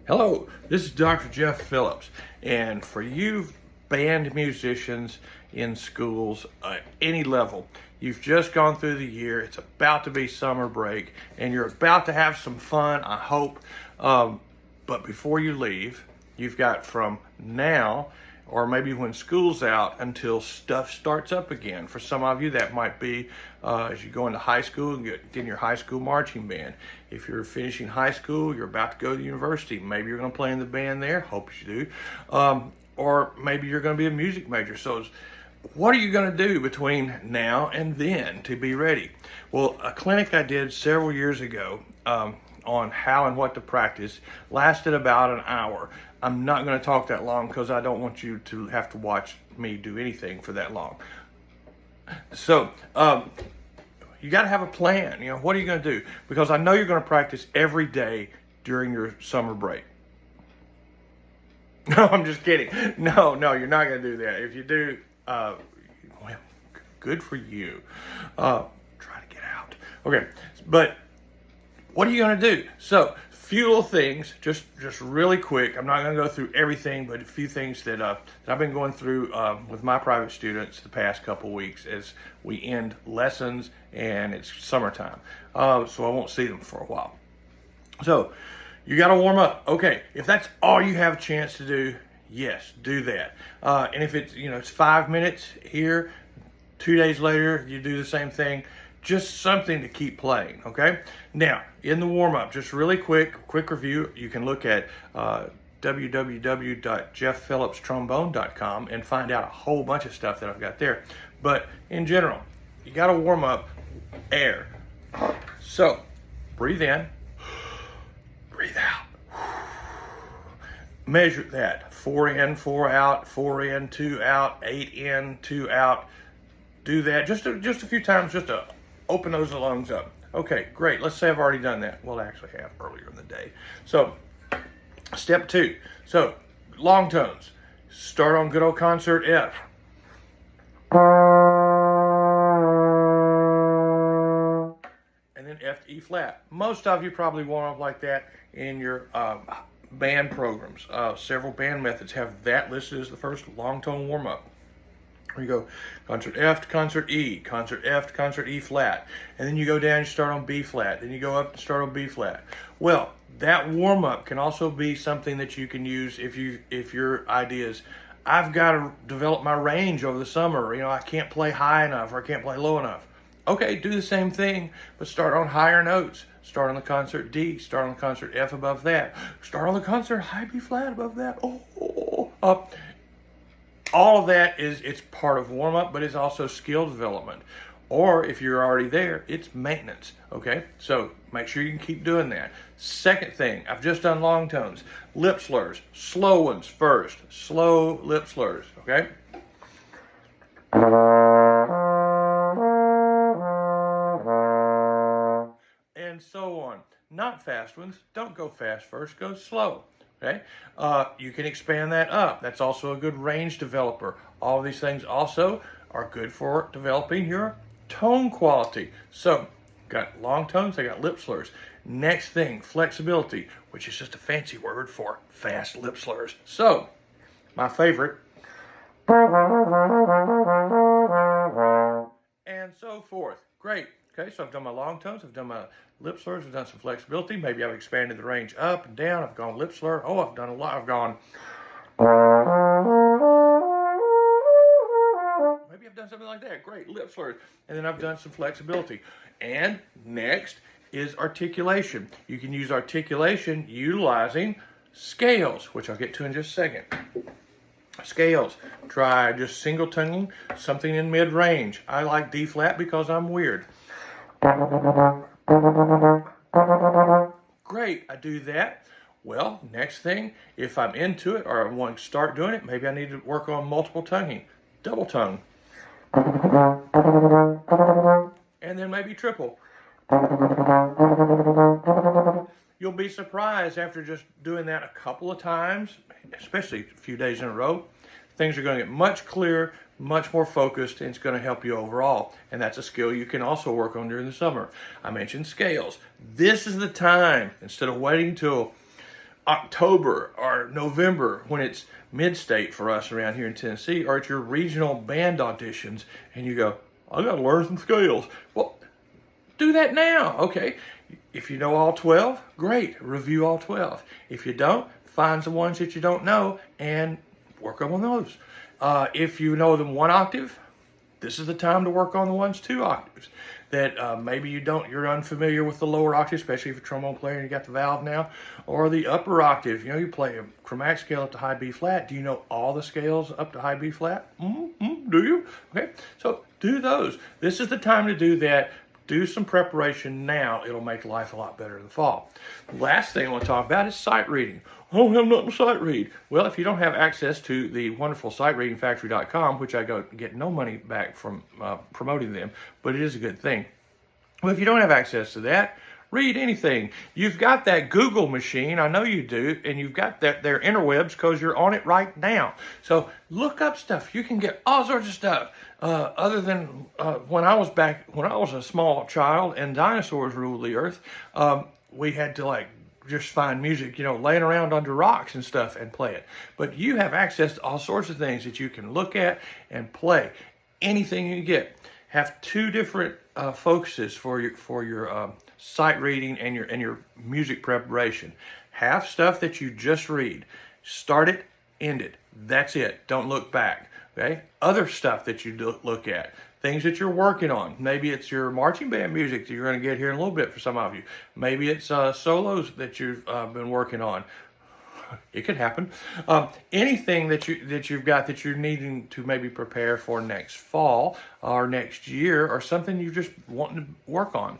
Hello, this is Dr. Jeff Phillips, and for you band musicians in schools at any level, you've just gone through the year, it's about to be summer break, and you're about to have some fun, I hope, but before you leave, you've got from now, or maybe when school's out, until stuff starts up again. For some of you, that might be as you go into high school and get in your high school marching band. If you're finishing high school, you're about to go to university. Maybe you're going to play in the band there. Hope you do. Or maybe you're going to be a music major. So what are you going to do between now and then to be ready? Well, a clinic I did several years ago on how and what to practice lasted about an hour. I'm not going to talk that long because I don't want you to have to watch me do anything for that long. So you got to have a plan. You know, what are you going to do? Because I know you're going to practice every day during your summer break. No, I'm just kidding. No, you're not going to do that. If you do, well, good for you. Try to get out. Okay, but what are you going to do? So, few little things, just really quick. I'm not going to go through everything, but a few things that I've been going through with my private students the past couple weeks as we end lessons and it's summertime. So I won't see them for a while. So you got to warm up. Okay, if that's all you have a chance to do, yes, do that. And if it's 5 minutes here, 2 days later, you do the same thing. Just something to keep playing, okay? Now, in the warm-up, just really quick review, you can look at www.jeffphillipstrombone.com and find out a whole bunch of stuff that I've got there. But in general, you got to warm up air. So, breathe in, breathe out. Measure that. 4 in, 4 out, 4 in, 2 out, 8 in, 2 out. Do that just a few times, just to open those lungs up. Okay, great. Let's say I've already done that. Well, I actually have earlier in the day. So, step 2. So, long tones. Start on good old concert F. And then F to E flat. Most of you probably warm up like that in your band programs. Several band methods have that listed as the first long tone warm up. You go concert F to concert E, concert F to concert E flat, and then you go down and start on B flat, then you go up and start on B flat. Well, that warm up can also be something that you can use if your idea is, I've got to develop my range over the summer. I can't play high enough or I can't play low enough. Okay, do the same thing, but start on higher notes. Start on the concert D, start on the concert F above that, start on the concert high B flat above that. All of that it's part of warm-up, but it's also skill development. Or if you're already there, it's maintenance, okay? So make sure you can keep doing that. Second thing, I've just done long tones. Lip slurs, slow ones first. Slow lip slurs, okay? And so on. Not fast ones. Don't go fast first, go slow. Okay, you can expand that up. That's also a good range developer. All of these things also are good for developing your tone quality. So, got long tones, I got lip slurs. Next thing, flexibility, which is just a fancy word for fast lip slurs. So, my favorite, and so forth. Great. Okay, so I've done my long tones, I've done my lip slurs, I've done some flexibility. Maybe I've expanded the range up and down. I've gone lip slur. Oh, I've done a lot. I've gone. Maybe I've done something like that. Great, lip slurs. And then I've done some flexibility. And next is articulation. You can use articulation utilizing scales, which I'll get to in just a second. Scales. Try just single tonguing, something in mid-range. I like D flat because I'm weird. Great, I do that. Well, next thing, if I'm into it or I want to start doing it, maybe I need to work on multiple tonguing. Double tongue. And then maybe triple. You'll be surprised after just doing that a couple of times, especially a few days in a row, things are going to get much clearer, much more focused, and it's going to help you overall. And that's a skill you can also work on during the summer. I mentioned scales. This is the time, instead of waiting till October or November, when it's mid-state for us around here in Tennessee, or at your regional band auditions, and you go, I got to learn some scales. Well, do that now, okay? If you know all 12, great, review all 12. If you don't, find the ones that you don't know and work on those. If you know them 1 octave, this is the time to work on the ones 2 octaves. That maybe you're unfamiliar with the lower octave, especially if you're a trombone player and you got the valve now, or the upper octave. You know, you play a chromatic scale up to high B flat. Do you know all the scales up to high B flat? Do you? Okay, so do those. This is the time to do that. Do some preparation now. It'll make life a lot better in the fall. Last thing I want to talk about is sight reading. I don't have nothing to sight read. Well, if you don't have access to the wonderful sightreadingfactory.com, which I get no money back from promoting them, but it is a good thing. Well, if you don't have access to that, read anything. You've got that Google machine, I know you do, and you've got their interwebs because you're on it right now. So look up stuff. You can get all sorts of stuff. Other than when I was a small child and dinosaurs ruled the earth, we had to just find music, laying around under rocks and stuff and play it. But you have access to all sorts of things that you can look at and play. Anything you get. Have 2 different focuses for your sight reading and your music preparation. Have stuff that you just read. Start it, end it. That's it. Don't look back. Okay? Other stuff that you look at. Things that you're working on. Maybe it's your marching band music that you're going to get here in a little bit for some of you. Maybe it's solos that you've been working on. It could happen. Anything that you've got that you're needing to maybe prepare for next fall or next year, or something you just want to work on.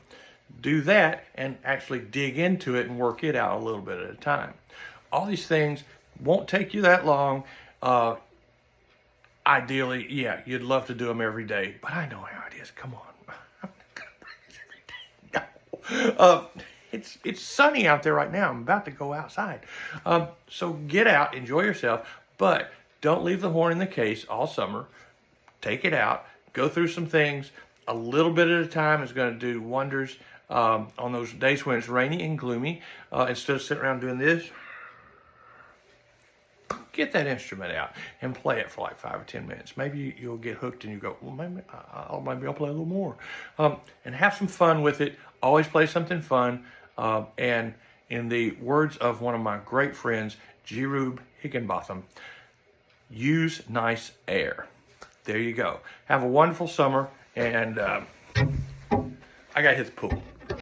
Do that and actually dig into it and work it out a little bit at a time. All these things won't take you that long. Ideally, yeah, you'd love to do them every day, but I know how it is. Come on. I'm not going to practice every day. No. It's sunny out there right now. I'm about to go outside. So get out, enjoy yourself, but don't leave the horn in the case all summer. Take it out. Go through some things. A little bit at a time is going to do wonders on those days when it's rainy and gloomy. Instead of sitting around doing this, get that instrument out and play it for like 5 or 10 minutes. Maybe you'll get hooked and you go, well, maybe I'll play a little more. And have some fun with it. Always play something fun. And in the words of one of my great friends, Jerub Higginbotham, use nice air. There you go. Have a wonderful summer. And I got to hit the pool.